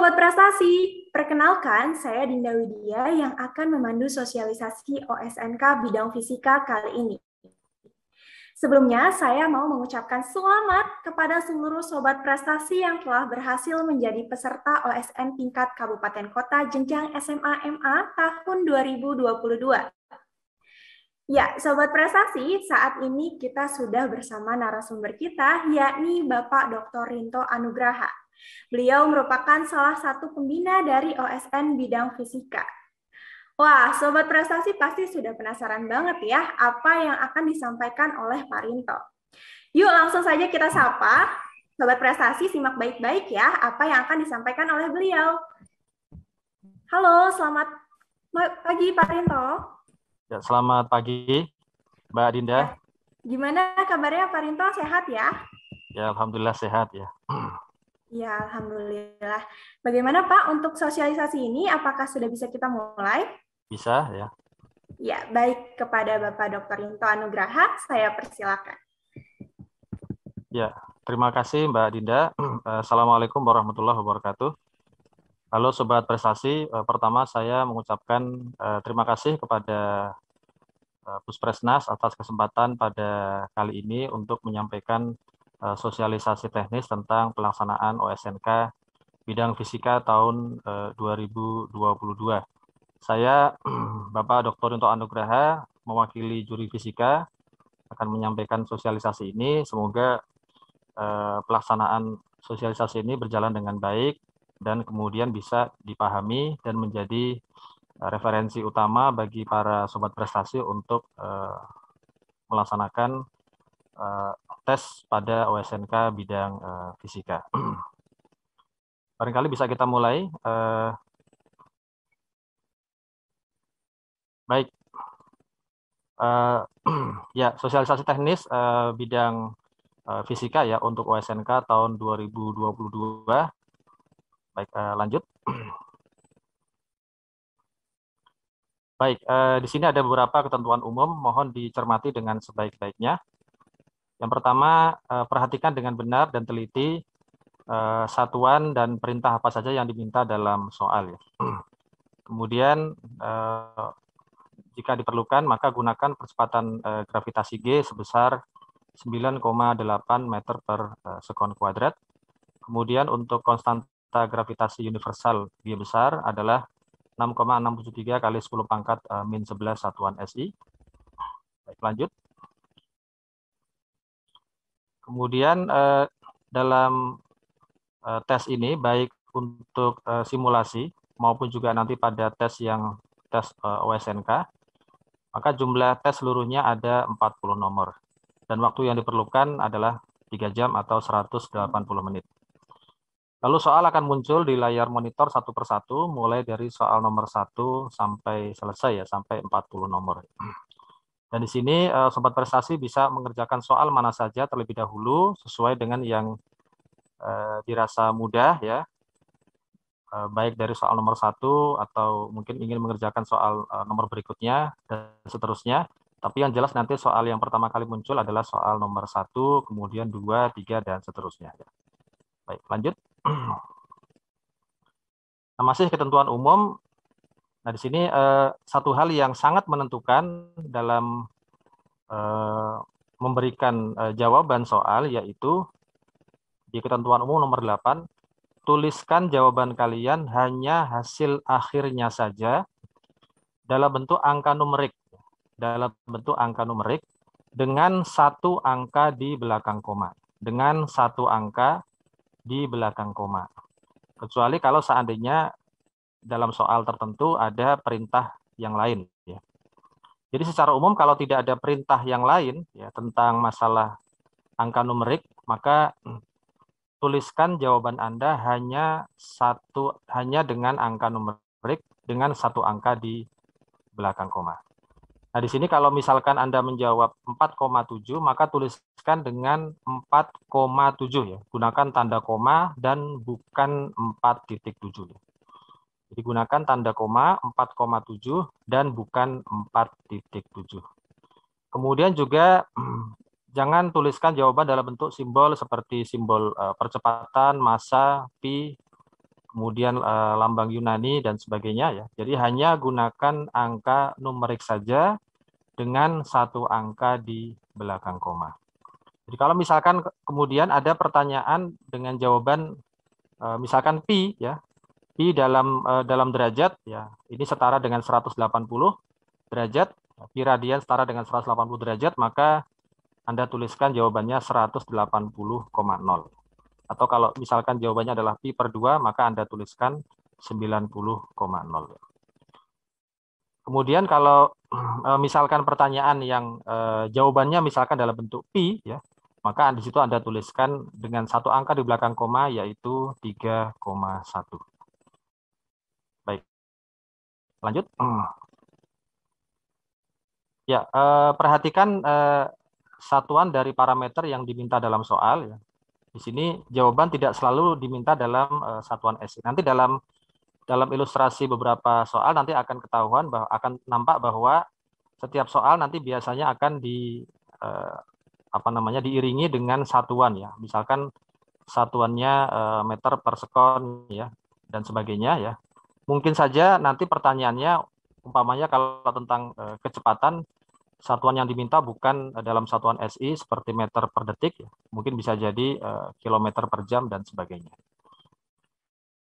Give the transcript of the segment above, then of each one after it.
Sobat Prestasi, perkenalkan saya Dinda Widya yang akan memandu sosialisasi OSNK bidang fisika kali ini. Sebelumnya, saya mau mengucapkan selamat kepada seluruh Sobat Prestasi yang telah berhasil menjadi peserta OSN tingkat Kabupaten Kota jenjang SMA MA tahun 2022. Ya, Sobat Prestasi, saat ini kita sudah bersama narasumber kita, yakni Bapak Dr. Rinto Anugraha. Beliau merupakan salah satu pembina dari OSN bidang fisika. Wah, Sobat Prestasi pasti sudah penasaran banget ya apa yang akan disampaikan oleh Pak Rinto. Yuk langsung saja kita sapa. Sobat Prestasi simak baik-baik ya apa yang akan disampaikan oleh beliau. Halo, selamat pagi Pak Rinto. Ya, selamat pagi Mbak Dinda. Ya, gimana kabarnya Pak Rinto? Sehat ya? Ya, alhamdulillah sehat ya. Ya, alhamdulillah. Bagaimana Pak untuk sosialisasi ini? Apakah sudah bisa kita mulai? Bisa ya. Ya, baik, kepada Bapak Dr. Rinto Anugraha, saya persilakan. Ya, terima kasih Mbak Dinda. Assalamualaikum warahmatullahi wabarakatuh. Halo Sobat Prestasi, pertama saya mengucapkan terima kasih kepada Puspresnas atas kesempatan pada kali ini untuk menyampaikan sosialisasi teknis tentang pelaksanaan OSNK bidang fisika tahun 2022. Saya, Bapak Dr. Rinto Anugraha, mewakili juri fisika, akan menyampaikan sosialisasi ini. Semoga pelaksanaan sosialisasi ini berjalan dengan baik dan kemudian bisa dipahami dan menjadi referensi utama bagi para sobat prestasi untuk melaksanakan tes pada OSNK bidang fisika. Barangkali bisa kita mulai. Baik, ya sosialisasi teknis bidang fisika ya untuk OSNK tahun 2022. Baik, lanjut. Baik, di sini ada beberapa ketentuan umum, mohon dicermati dengan sebaik-baiknya. Yang pertama, perhatikan dengan benar dan teliti satuan dan perintah apa saja yang diminta dalam soal. Ya. Kemudian, jika diperlukan, maka gunakan percepatan gravitasi G sebesar 9,8 meter per sekon kuadrat. Kemudian untuk konstanta gravitasi universal G besar adalah 6,673 kali 10 pangkat min 11 satuan SI. Baik, lanjut. Kemudian dalam tes ini, baik untuk simulasi maupun juga nanti pada tes OSNK, maka jumlah tes seluruhnya ada 40 nomor. Dan waktu yang diperlukan adalah 3 jam atau 180 menit. Lalu soal akan muncul di layar monitor satu persatu, mulai dari soal nomor 1 sampai selesai ya, sampai 40 nomor. Dan di sini Sobat Prestasi bisa mengerjakan soal mana saja terlebih dahulu, sesuai dengan yang dirasa mudah ya, baik dari soal nomor 1 atau mungkin ingin mengerjakan soal nomor berikutnya, dan seterusnya. Tapi yang jelas nanti soal yang pertama kali muncul adalah soal nomor 1, kemudian 2, 3, dan seterusnya. Baik, lanjut. Nah, masih ketentuan umum. Nah, di sini satu hal yang sangat menentukan dalam memberikan jawaban soal, yaitu di ketentuan umum nomor 8, tuliskan jawaban kalian hanya hasil akhirnya saja dalam bentuk angka numerik. Dalam bentuk angka numerik dengan satu angka di belakang koma. Dengan satu angka di belakang koma. Kecuali kalau seandainya dalam soal tertentu ada perintah yang lain. Ya. Jadi secara umum kalau tidak ada perintah yang lain ya, tentang masalah angka numerik, maka tuliskan jawaban Anda hanya dengan angka numerik dengan satu angka di belakang koma. Nah, di sini kalau misalkan Anda menjawab 4,7, maka tuliskan dengan 4,7 ya. Gunakan tanda koma dan bukan 4,7 ya. Jadi gunakan tanda koma 4,7 dan bukan 4,7. Kemudian juga jangan tuliskan jawaban dalam bentuk simbol seperti simbol percepatan, massa, pi, kemudian lambang Yunani dan sebagainya ya. Jadi hanya gunakan angka numerik saja dengan satu angka di belakang koma. Jadi kalau misalkan kemudian ada pertanyaan dengan jawaban misalkan pi ya, pi dalam derajat ya, ini setara dengan 180 derajat, pi radian setara dengan 180 derajat, maka Anda tuliskan jawabannya 180,0. Atau kalau misalkan jawabannya adalah pi per 2, maka Anda tuliskan 90,0. Kemudian kalau misalkan pertanyaan yang jawabannya misalkan dalam bentuk pi, ya, maka di situ Anda tuliskan dengan satu angka di belakang koma, yaitu 3,1. Baik, lanjut. Ya, perhatikan satuan dari parameter yang diminta dalam soal. Ya. Di sini jawaban tidak selalu diminta dalam satuan SI. Nanti dalam ilustrasi beberapa soal nanti akan ketahuan bahwa akan nampak bahwa setiap soal nanti biasanya akan diiringi dengan satuan ya. Misalkan satuannya meter per sekon ya dan sebagainya ya. Mungkin saja nanti pertanyaannya umpamanya kalau tentang kecepatan, satuan yang diminta bukan dalam satuan SI seperti meter per detik, ya. Mungkin bisa jadi kilometer per jam dan sebagainya.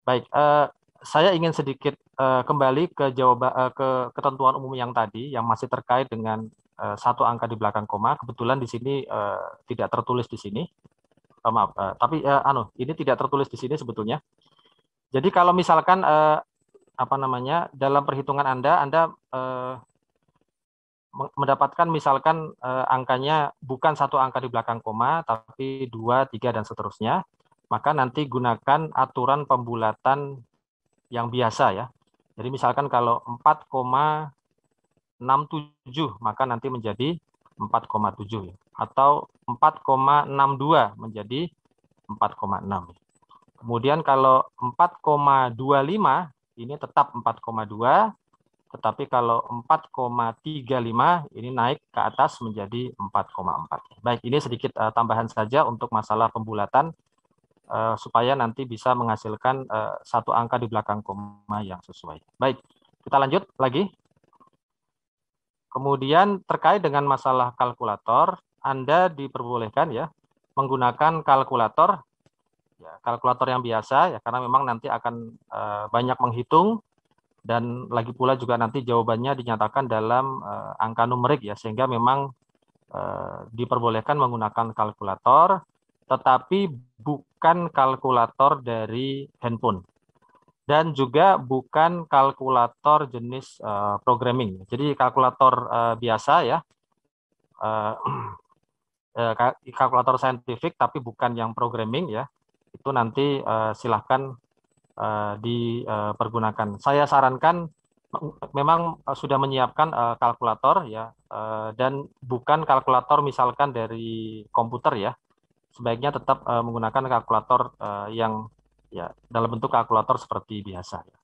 Baik, saya ingin sedikit kembali ke ketentuan umum yang tadi, yang masih terkait dengan satu angka di belakang koma. Kebetulan di sini tidak tertulis di sini. Maaf, tapi ini tidak tertulis di sini sebetulnya. Jadi kalau misalkan dalam perhitungan Anda mendapatkan misalkan angkanya bukan satu angka di belakang koma, tapi 2, 3, dan seterusnya, maka nanti gunakan aturan pembulatan yang biasa ya. Jadi misalkan kalau 4,67, maka nanti menjadi 4,7 ya. Atau 4,62 menjadi 4,6. Kemudian kalau 4,25 ini tetap 4,2, tetapi kalau 4,35 ini naik ke atas menjadi 4,4. Baik, ini sedikit tambahan saja untuk masalah pembulatan supaya nanti bisa menghasilkan satu angka di belakang koma yang sesuai. Baik, kita lanjut lagi. Kemudian terkait dengan masalah kalkulator, Anda diperbolehkan ya menggunakan kalkulator yang biasa ya, karena memang nanti akan banyak menghitung. Dan lagi pula juga nanti jawabannya dinyatakan dalam angka numerik ya, sehingga memang diperbolehkan menggunakan kalkulator, tetapi bukan kalkulator dari handphone dan juga bukan kalkulator jenis programming. Jadi kalkulator biasa ya, kalkulator saintifik tapi bukan yang programming ya, itu nanti silahkan dipergunakan. Saya sarankan memang sudah menyiapkan kalkulator ya, dan bukan kalkulator misalkan dari komputer ya. Sebaiknya tetap menggunakan kalkulator yang ya dalam bentuk kalkulator seperti biasa ya.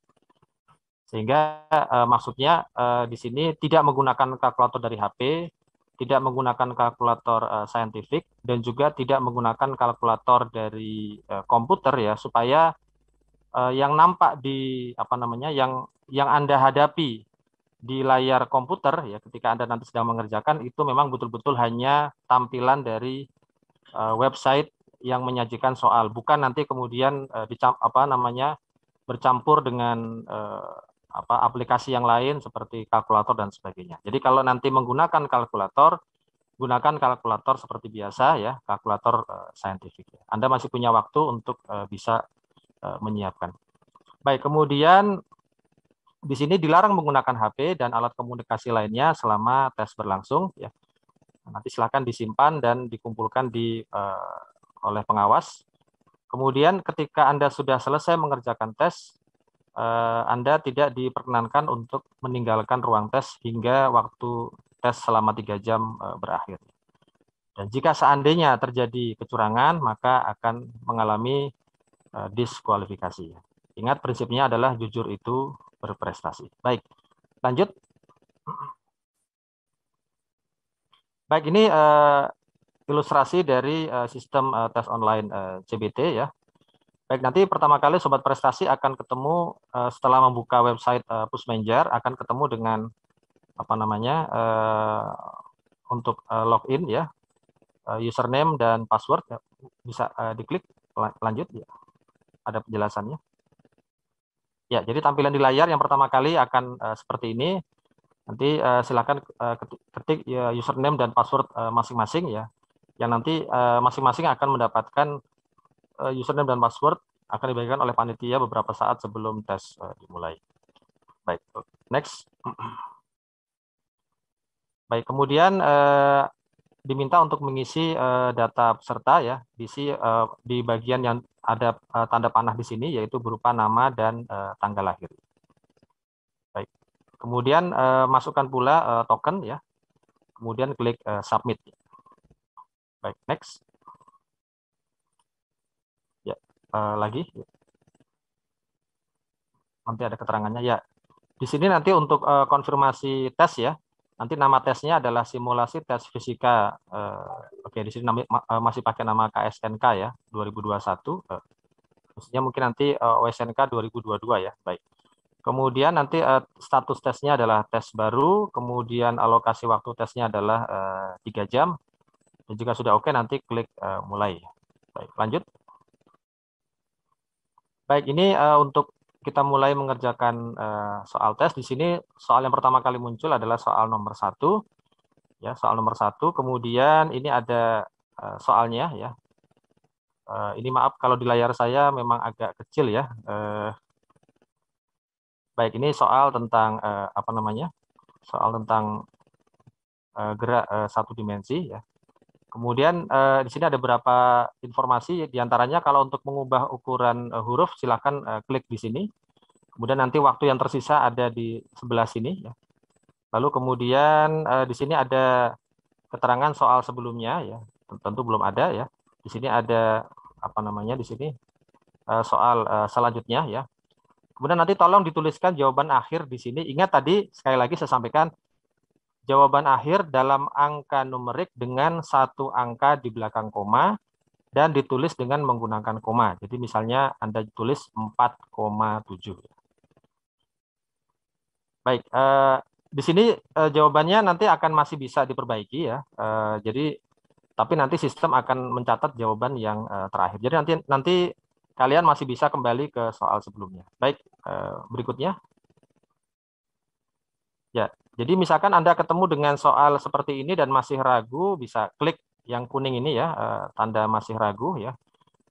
Sehingga maksudnya di sini tidak menggunakan kalkulator dari HP, tidak menggunakan kalkulator saintifik, dan juga tidak menggunakan kalkulator dari komputer ya, supaya yang nampak di yang Anda hadapi di layar komputer ya ketika Anda nanti sedang mengerjakan itu memang betul-betul hanya tampilan dari website yang menyajikan soal, bukan nanti kemudian bercampur dengan aplikasi yang lain seperti kalkulator dan sebagainya. Jadi kalau nanti menggunakan kalkulator, gunakan kalkulator seperti biasa ya, kalkulator saintifik. Anda masih punya waktu untuk bisa menyiapkan. Baik, kemudian di sini dilarang menggunakan HP dan alat komunikasi lainnya selama tes berlangsung. Ya. Nanti silakan disimpan dan dikumpulkan oleh pengawas. Kemudian ketika Anda sudah selesai mengerjakan tes, Anda tidak diperkenankan untuk meninggalkan ruang tes hingga waktu tes selama 3 jam berakhir. Dan jika seandainya terjadi kecurangan, maka akan mengalami diskualifikasi. Ingat prinsipnya adalah jujur itu berprestasi. Baik, lanjut. Baik, ini ilustrasi dari sistem tes online CBT ya. Baik, nanti pertama kali Sobat Prestasi akan ketemu setelah membuka website Pushmanager, akan ketemu dengan apa namanya untuk login ya, username dan password ya. Bisa diklik lanjut ya, ada penjelasannya. Ya, jadi tampilan di layar yang pertama kali akan seperti ini. Nanti silakan ketik ya, username dan password masing-masing ya. Yang nanti masing-masing akan mendapatkan username dan password akan dibagikan oleh panitia beberapa saat sebelum tes dimulai. Baik, next. Baik, kemudian diminta untuk mengisi data peserta ya, di bagian yang ada tanda panah di sini, yaitu berupa nama dan tanggal lahir. Baik, kemudian masukkan pula token ya, kemudian klik submit. Baik, next. Ya, lagi. Nanti ada keterangannya ya. Di sini nanti untuk konfirmasi tes ya. Nanti nama tesnya adalah simulasi tes fisika. Oke, di sini masih pakai nama KSNK ya, 2021. Maksudnya mungkin nanti OSNK 2022 ya. Baik. Kemudian nanti status tesnya adalah tes baru, kemudian alokasi waktu tesnya adalah 3 jam. Dan jika sudah oke nanti klik mulai. Baik, lanjut. Baik, ini untuk kita mulai mengerjakan soal tes. Di sini soal yang pertama kali muncul adalah soal nomor 1. Ya, soal nomor 1. Kemudian ini ada soalnya ya. Ini maaf kalau di layar saya memang agak kecil ya. Baik, ini soal tentang apa namanya? Soal tentang gerak satu dimensi ya. Kemudian di sini ada beberapa informasi, diantaranya kalau untuk mengubah ukuran huruf silakan klik di sini. Kemudian nanti waktu yang tersisa ada di sebelah sini. Ya. Lalu kemudian di sini ada keterangan soal sebelumnya ya, tentu belum ada ya. Di sini ada apa namanya di sini soal selanjutnya ya. Kemudian nanti tolong dituliskan jawaban akhir di sini. Ingat tadi sekali lagi saya sampaikan jawaban akhir dalam angka numerik dengan satu angka di belakang koma dan ditulis dengan menggunakan koma. Jadi misalnya Anda tulis 4,7. Baik, di sini jawabannya nanti akan masih bisa diperbaiki ya. Jadi tapi nanti sistem akan mencatat jawaban yang terakhir. Jadi nanti kalian masih bisa kembali ke soal sebelumnya. Baik, berikutnya. Ya, jadi misalkan Anda ketemu dengan soal seperti ini dan masih ragu, bisa klik yang kuning ini ya, tanda masih ragu ya.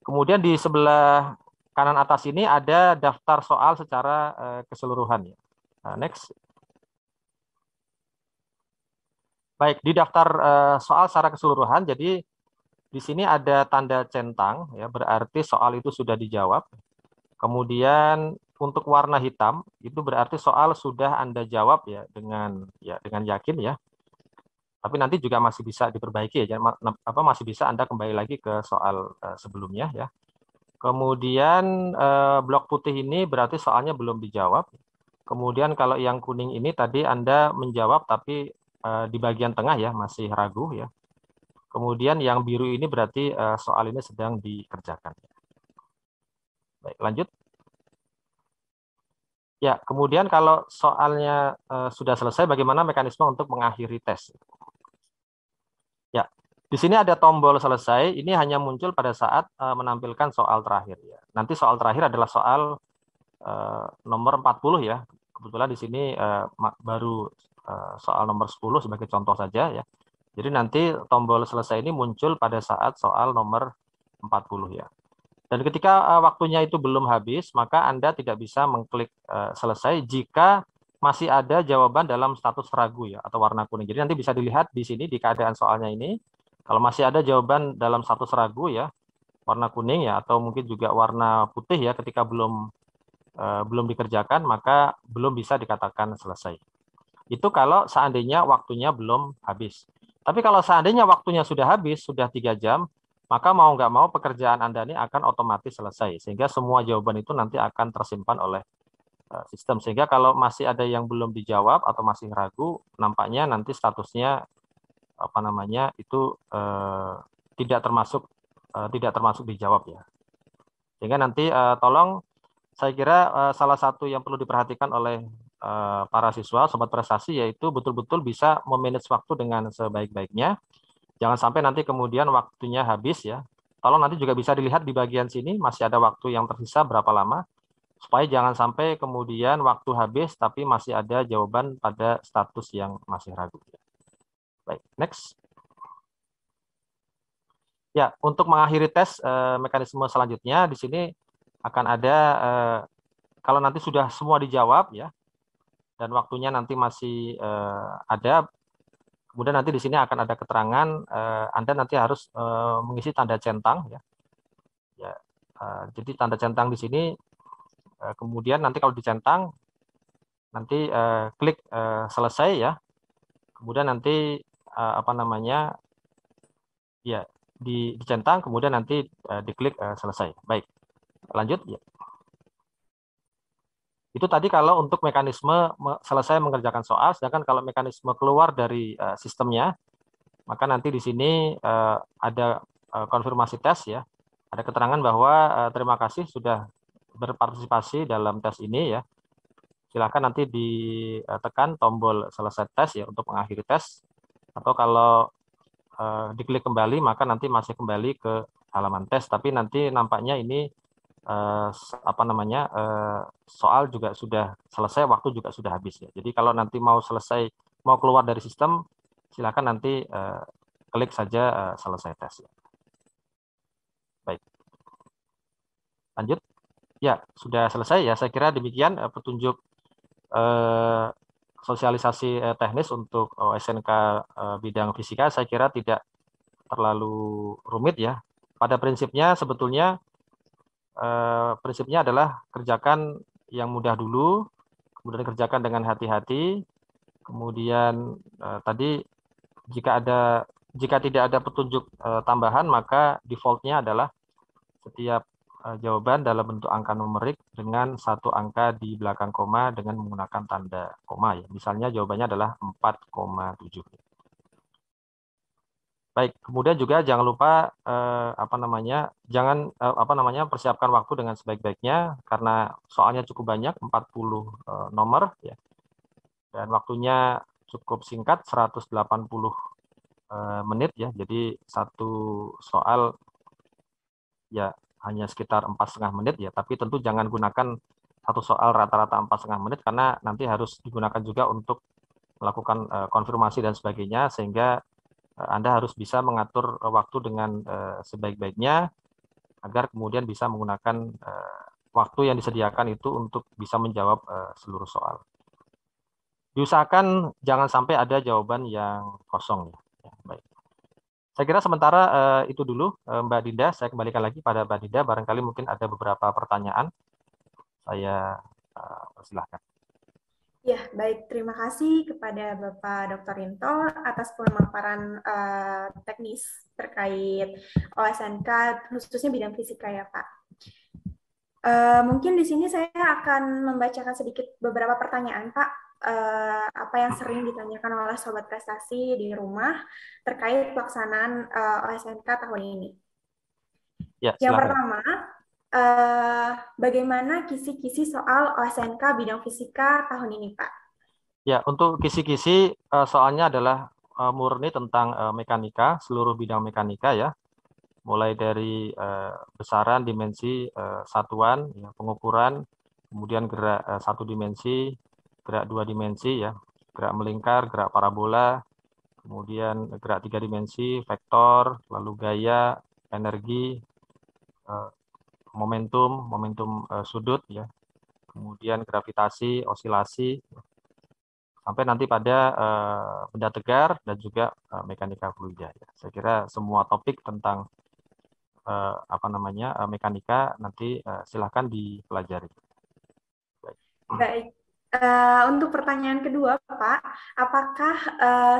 Kemudian di sebelah kanan atas ini ada daftar soal secara keseluruhan ya. Next. Baik, di daftar soal secara keseluruhan, jadi di sini ada tanda centang, ya berarti soal itu sudah dijawab. Kemudian untuk warna hitam itu berarti soal sudah Anda jawab ya dengan yakin ya. Tapi nanti juga masih bisa diperbaiki ya, masih bisa Anda kembali lagi ke soal sebelumnya ya. Kemudian blok putih ini berarti soalnya belum dijawab. Kemudian kalau yang kuning ini tadi Anda menjawab tapi di bagian tengah ya masih ragu ya. Kemudian yang biru ini berarti soal ini sedang dikerjakan. Baik, lanjut. Ya, kemudian kalau soalnya sudah selesai, bagaimana mekanisme untuk mengakhiri tes? Ya, di sini ada tombol selesai. Ini hanya muncul pada saat menampilkan soal terakhir. Ya. Nanti soal terakhir adalah soal nomor 40 ya. Kebetulan di sini baru soal nomor 10 sebagai contoh saja ya. Jadi nanti tombol selesai ini muncul pada saat soal nomor 40 ya. Dan ketika waktunya itu belum habis, maka Anda tidak bisa mengklik selesai jika masih ada jawaban dalam status ragu ya atau warna kuning. Jadi nanti bisa dilihat di sini di keadaan soalnya ini, kalau masih ada jawaban dalam status ragu ya, warna kuning ya atau mungkin juga warna putih ya ketika belum dikerjakan, maka belum bisa dikatakan selesai. Itu kalau seandainya waktunya belum habis. Tapi kalau seandainya waktunya sudah habis, sudah 3 jam, maka mau nggak mau pekerjaan Anda ini akan otomatis selesai. Sehingga semua jawaban itu nanti akan tersimpan oleh sistem. Sehingga kalau masih ada yang belum dijawab atau masih ragu, nampaknya nanti statusnya apa namanya itu tidak termasuk dijawab ya. Sehingga nanti tolong, saya kira salah satu yang perlu diperhatikan oleh para siswa, sobat prestasi, yaitu betul-betul bisa memanage waktu dengan sebaik-baiknya. Jangan sampai nanti kemudian waktunya habis ya. Tolong nanti juga bisa dilihat di bagian sini masih ada waktu yang tersisa berapa lama, supaya jangan sampai kemudian waktu habis tapi masih ada jawaban pada status yang masih ragu. Baik, next. Ya, untuk mengakhiri tes mekanisme selanjutnya di sini akan ada kalau nanti sudah semua dijawab ya dan waktunya nanti masih ada, kemudian nanti di sini akan ada keterangan Anda nanti harus mengisi tanda centang ya. Ya, jadi tanda centang di sini kemudian nanti kalau dicentang nanti klik selesai ya. Kemudian nanti apa namanya ya dicentang, kemudian nanti diklik selesai. Baik, lanjut ya. Itu tadi kalau untuk mekanisme selesai mengerjakan soal, sedangkan kalau mekanisme keluar dari sistemnya, maka nanti di sini ada konfirmasi tes ya. Ada keterangan bahwa terima kasih sudah berpartisipasi dalam tes ini ya. Silakan nanti ditekan tombol selesai tes ya untuk mengakhiri tes. Atau kalau diklik kembali, maka nanti masih kembali ke halaman tes. Tapi nanti nampaknya ini apa namanya soal juga sudah selesai, waktu juga sudah habis ya. Jadi kalau nanti mau selesai, mau keluar dari sistem, silakan nanti klik saja selesai tes. Baik, lanjut. Ya, sudah selesai ya. Saya kira demikian petunjuk sosialisasi teknis untuk SNK bidang fisika. Saya kira tidak terlalu rumit ya. Pada prinsipnya sebetulnya prinsipnya adalah kerjakan yang mudah dulu, kemudian kerjakan dengan hati-hati. Kemudian tadi jika tidak ada petunjuk tambahan, maka defaultnya adalah setiap jawaban dalam bentuk angka numerik dengan satu angka di belakang koma dengan menggunakan tanda koma ya. Misalnya jawabannya adalah 4,7. Baik, kemudian juga jangan lupa persiapkan waktu dengan sebaik-baiknya karena soalnya cukup banyak, 40 nomor ya. Dan waktunya cukup singkat, 180 menit ya. Jadi satu soal ya hanya sekitar 4,5 menit ya. Tapi tentu jangan gunakan satu soal rata-rata 4,5 menit karena nanti harus digunakan juga untuk melakukan konfirmasi dan sebagainya, sehingga Anda harus bisa mengatur waktu dengan sebaik-baiknya agar kemudian bisa menggunakan waktu yang disediakan itu untuk bisa menjawab seluruh soal. Diusahakan jangan sampai ada jawaban yang kosong. Ya, baik. Saya kira sementara itu dulu Mbak Dinda. Saya kembalikan lagi pada Mbak Dinda. Barangkali mungkin ada beberapa pertanyaan. Saya persilahkan. Ya, baik. Terima kasih kepada Bapak Dr. Rinto atas pemaparan teknis terkait OSNK, khususnya bidang fisika ya, Pak. Mungkin di sini saya akan membacakan sedikit beberapa pertanyaan, Pak. Apa yang sering ditanyakan oleh sobat prestasi di rumah terkait pelaksanaan OSNK tahun ini. Ya, yang silakan. pertama, bagaimana kisi-kisi soal OSNK bidang fisika tahun ini, Pak? Ya, untuk kisi-kisi soalnya adalah murni tentang mekanika, seluruh bidang mekanika ya. Mulai dari besaran, dimensi, satuan, ya, pengukuran, kemudian gerak satu dimensi, gerak dua dimensi, ya, gerak melingkar, gerak parabola, kemudian gerak tiga dimensi, vektor, lalu gaya, energi, momentum sudut, ya, kemudian gravitasi, osilasi, sampai nanti pada benda tegar dan juga mekanika fluida. Ya. Saya kira semua topik tentang mekanika nanti silahkan dipelajari. Baik. Untuk pertanyaan kedua, Pak, apakah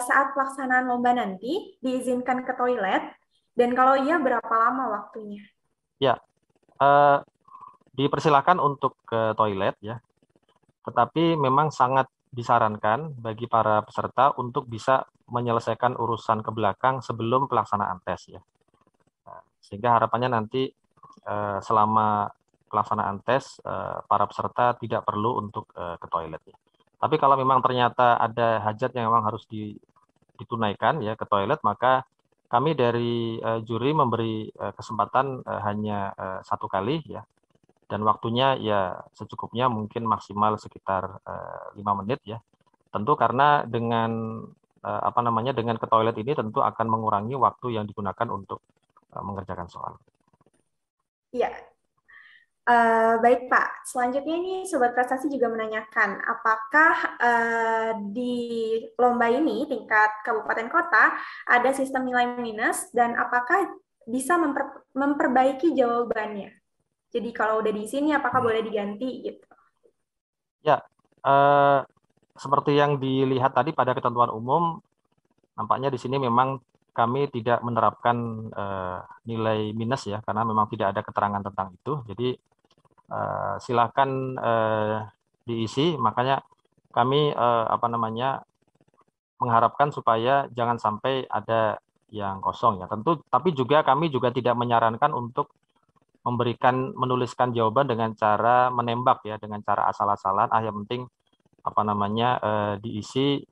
saat pelaksanaan lomba nanti diizinkan ke toilet? Dan kalau iya, berapa lama waktunya? Ya, dipersilahkan untuk ke toilet ya. Tetapi memang sangat disarankan bagi para peserta untuk bisa menyelesaikan urusan ke belakang sebelum pelaksanaan tes ya. Sehingga harapannya nanti selama pelaksanaan tes para peserta tidak perlu untuk ke toilet ya. Tapi kalau memang ternyata ada hajat yang memang harus ditunaikan ya ke toilet, maka kami dari juri memberi kesempatan hanya satu kali ya, dan waktunya ya secukupnya, mungkin maksimal sekitar 5 menit ya. Tentu karena dengan dengan ke toilet ini tentu akan mengurangi waktu yang digunakan untuk mengerjakan soal. Iya, baik Pak. Selanjutnya ini Sobat Prestasi juga menanyakan, apakah di lomba ini tingkat kabupaten kota ada sistem nilai minus dan apakah bisa memperbaiki jawabannya? Jadi kalau udah di sini apakah boleh diganti gitu? Ya, seperti yang dilihat tadi pada ketentuan umum, nampaknya di sini memang kami tidak menerapkan nilai minus ya, karena memang tidak ada keterangan tentang itu. Jadi silakan diisi. Makanya kami mengharapkan supaya jangan sampai ada yang kosong ya. Tentu, tapi juga kami juga tidak menyarankan untuk menuliskan jawaban dengan cara menembak ya, dengan cara asal-asalan. Yang penting diisi,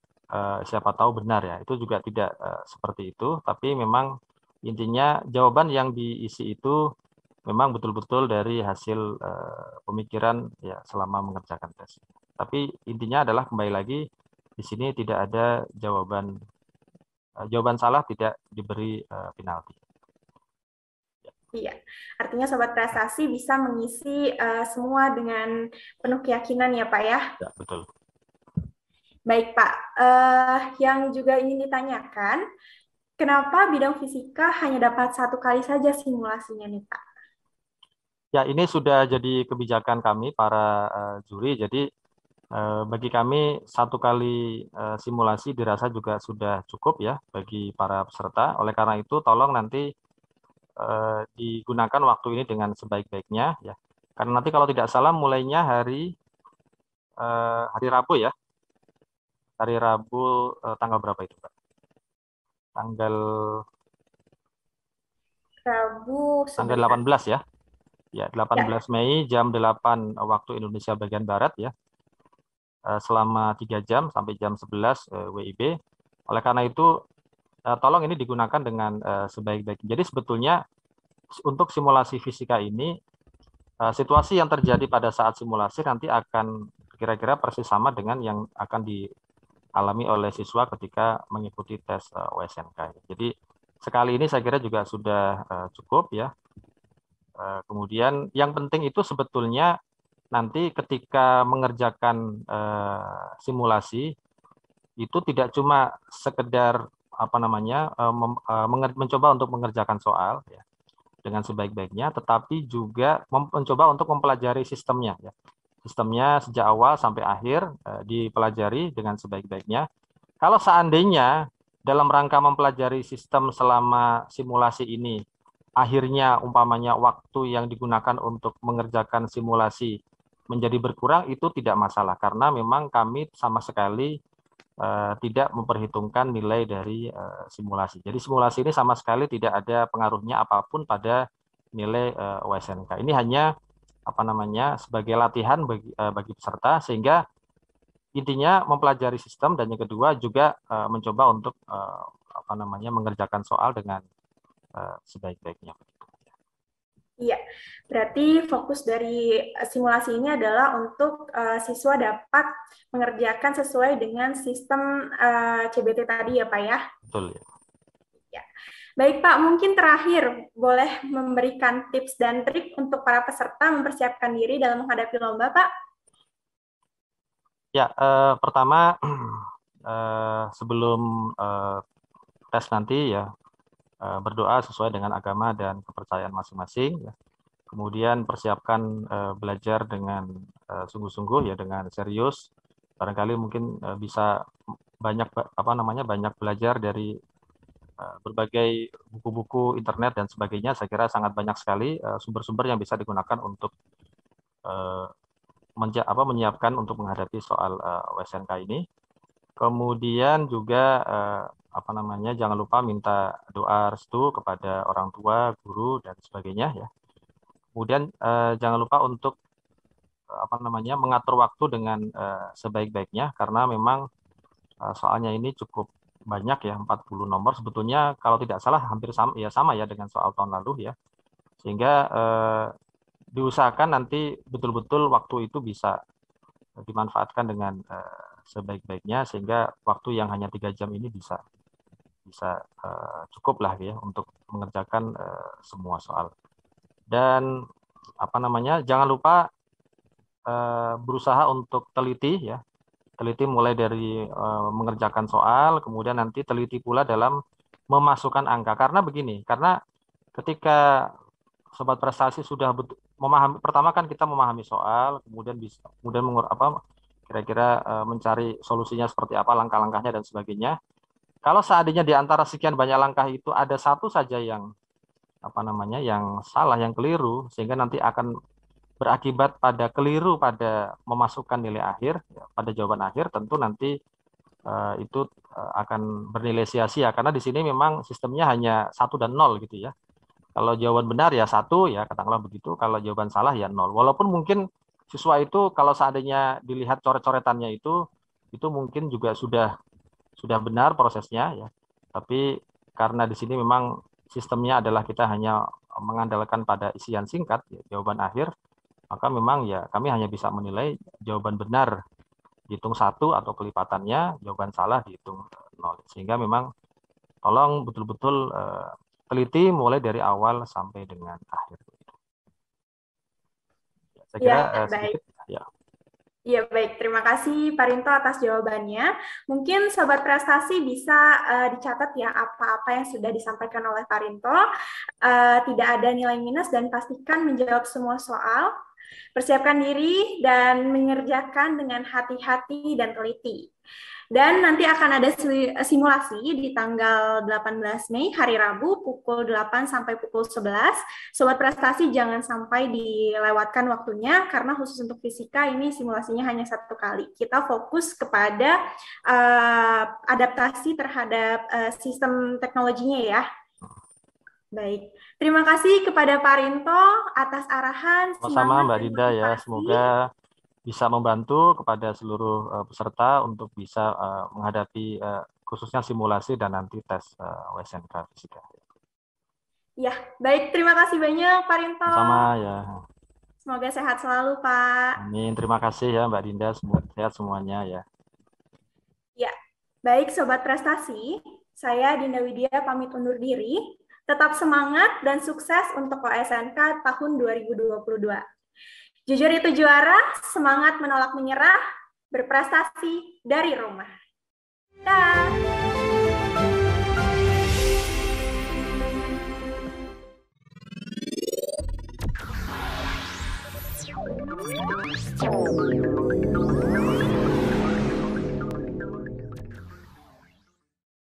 siapa tahu benar ya. Itu juga tidak seperti itu. Tapi memang intinya jawaban yang diisi itu memang betul-betul dari hasil pemikiran ya selama mengerjakan tes. Tapi intinya adalah kembali lagi di sini tidak ada jawaban salah tidak diberi penalti. Iya, artinya Sobat Prestasi bisa mengisi semua dengan penuh keyakinan ya Pak ya? Ya, betul. Baik Pak, yang juga ingin ditanyakan, kenapa bidang fisika hanya dapat satu kali saja simulasinya nih Pak? Ya, ini sudah jadi kebijakan kami para juri. Jadi bagi kami satu kali simulasi dirasa juga sudah cukup ya bagi para peserta. Oleh karena itu, tolong nanti digunakan waktu ini dengan sebaik-baiknya ya. Karena nanti kalau tidak salah mulainya hari Rabu ya. Hari Rabu tanggal berapa itu, Pak? Tanggal 18 ya. Ya, 18 Mei jam 8 waktu Indonesia bagian Barat ya. Selama 3 jam sampai jam 11 WIB. Oleh karena itu, tolong ini digunakan dengan sebaik-baiknya. Jadi sebetulnya untuk simulasi fisika ini, situasi yang terjadi pada saat simulasi nanti akan kira-kira persis sama dengan yang akan dialami oleh siswa ketika mengikuti tes OSNK. Jadi sekali ini saya kira juga sudah cukup ya. Kemudian yang penting itu sebetulnya nanti ketika mengerjakan simulasi itu tidak cuma sekedar mencoba untuk mengerjakan soal ya, dengan sebaik-baiknya, tetapi juga mencoba untuk mempelajari sistemnya ya. Sistemnya sejak awal sampai akhir dipelajari dengan sebaik-baiknya. Kalau seandainya dalam rangka mempelajari sistem selama simulasi ini akhirnya umpamanya waktu yang digunakan untuk mengerjakan simulasi menjadi berkurang, itu tidak masalah karena memang kami sama sekali tidak memperhitungkan nilai dari simulasi. Jadi simulasi ini sama sekali tidak ada pengaruhnya apapun pada nilai USNK. Ini hanya sebagai latihan bagi peserta, sehingga intinya mempelajari sistem, dan yang kedua juga mencoba untuk mengerjakan soal dengan sebaik-baiknya. Iya, berarti fokus dari simulasi ini adalah untuk siswa dapat mengerjakan sesuai dengan sistem CBT tadi ya Pak ya? Betul ya. Ya. Baik Pak, mungkin terakhir boleh memberikan tips dan trik untuk para peserta mempersiapkan diri dalam menghadapi lomba Pak? Ya, pertama sebelum tes nanti ya, berdoa sesuai dengan agama dan kepercayaan masing-masing. Ya. Kemudian persiapkan belajar dengan sungguh-sungguh ya, dengan serius. Barangkali mungkin bisa banyak banyak belajar dari berbagai buku-buku internet dan sebagainya. Saya kira sangat banyak sekali sumber-sumber yang bisa digunakan untuk menyiapkan untuk menghadapi soal USNK ini. Kemudian juga jangan lupa minta doa restu kepada orang tua, guru dan sebagainya ya. Kemudian jangan lupa untuk mengatur waktu dengan sebaik-baiknya, karena memang soalnya ini cukup banyak ya, 40 nomor. Sebetulnya kalau tidak salah hampir sama ya dengan soal tahun lalu ya. Sehingga diusahakan nanti betul-betul waktu itu bisa dimanfaatkan dengan sebaik-baiknya, sehingga waktu yang hanya 3 jam ini bisa cukup lah ya untuk mengerjakan semua soal. Dan jangan lupa berusaha untuk teliti ya. Teliti mulai dari mengerjakan soal, kemudian nanti teliti pula dalam memasukkan angka. Karena begini, karena ketika sobat prestasi sudah memahami, pertama kan kita memahami soal, kemudian kira-kira mencari solusinya seperti apa, langkah-langkahnya dan sebagainya. Kalau seandainya di antara sekian banyak langkah itu ada satu saja yang yang salah, yang keliru, sehingga nanti akan berakibat pada keliru pada memasukkan nilai akhir ya, pada jawaban akhir, tentu nanti itu akan bernilai sia-sia, karena di sini memang sistemnya hanya 1 dan 0 gitu ya. Kalau jawaban benar ya 1 ya, katakanlah begitu, kalau jawaban salah ya 0. Walaupun mungkin siswa itu kalau seandainya dilihat coret-coretannya itu mungkin juga sudah benar prosesnya ya. Tapi karena di sini memang sistemnya adalah kita hanya mengandalkan pada isian singkat ya, jawaban akhir, maka memang ya kami hanya bisa menilai jawaban benar dihitung 1 atau kelipatannya, jawaban salah dihitung 0. Sehingga memang tolong betul-betul teliti mulai dari awal sampai dengan akhir. Saya kira sedikit ya. Ya, baik. Terima kasih Pak Rinto atas jawabannya. Mungkin Sobat Prestasi bisa dicatat ya apa-apa yang sudah disampaikan oleh Pak Rinto. Tidak ada nilai minus dan pastikan menjawab semua soal. Persiapkan diri dan mengerjakan dengan hati-hati dan teliti. Dan nanti akan ada simulasi di tanggal 18 Mei, hari Rabu, pukul 8 sampai pukul 11. Sobat Prestasi jangan sampai dilewatkan waktunya, karena khusus untuk fisika ini simulasinya hanya 1 kali. Kita fokus kepada adaptasi terhadap sistem teknologinya ya. Baik, terima kasih kepada Pak Rinto atas arahan. Sama Mbak Dinda ya, semoga bisa membantu kepada seluruh peserta untuk bisa menghadapi khususnya simulasi dan nanti tes OSNK fisika. Ya, baik. Terima kasih banyak Pak Rinto. Sama ya. Semoga sehat selalu Pak. Amin. Terima kasih ya Mbak Dinda, semoga sehat semuanya ya. Ya, baik Sobat Prestasi, saya Dinda Widya pamit undur diri. Tetap semangat dan sukses untuk OSNK tahun 2022. Jujur itu juara, semangat menolak menyerah, berprestasi dari rumah. Dah.